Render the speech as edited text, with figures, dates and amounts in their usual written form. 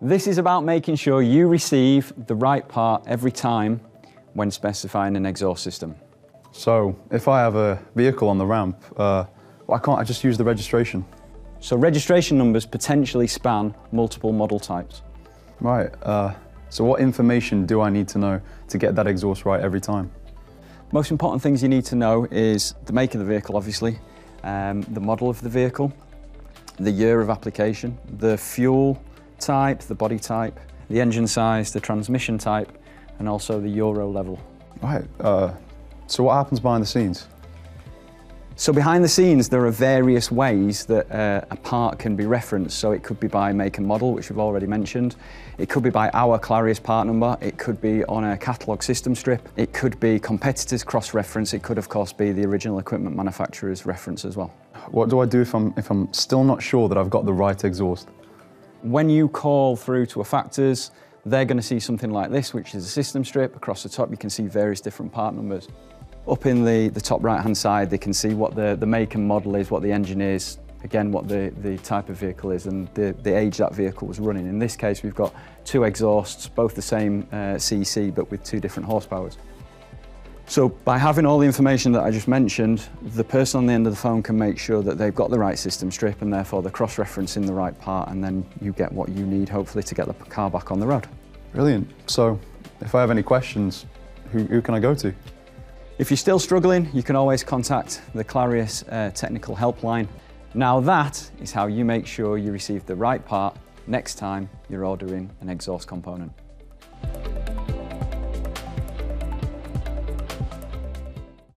This is about making sure you receive the right part every time when specifying an exhaust system. So, if I have a vehicle on the ramp, why can't I just use the registration? So registration numbers potentially span multiple model types. Right, so what information do I need to know to get that exhaust right every time? Most important things you need to know is the make of the vehicle, obviously, the model of the vehicle, the year of application, the fuel type, the body type, the engine size, the transmission type, and also the Euro level. Right, so what happens behind the scenes? So behind the scenes, there are various ways that a part can be referenced. So it could be by make and model, which we've already mentioned. It could be by our Klarius part number. It could be on a catalogue system strip. It could be competitors cross-reference. It could, of course, be the original equipment manufacturer's reference as well. What do I do if I'm still not sure that I've got the right exhaust? When you call through to a factors, they're going to see something like this, which is a system strip. Across the top, you can see various different part numbers. Up in the top right-hand side, they can see what the make and model is, what the engine is, again, what the type of vehicle is, and the age that vehicle was running. In this case, we've got two exhausts, both the same CC, but with two different horsepowers. So by having all the information that I just mentioned, the person on the end of the phone can make sure that they've got the right system strip and therefore they're cross-referencing the right part, and then you get what you need, hopefully, to get the car back on the road. Brilliant. So if I have any questions, who can I go to? If you're still struggling, you can always contact the Klarius technical helpline. Now that is how you make sure you receive the right part next time you're ordering an exhaust component.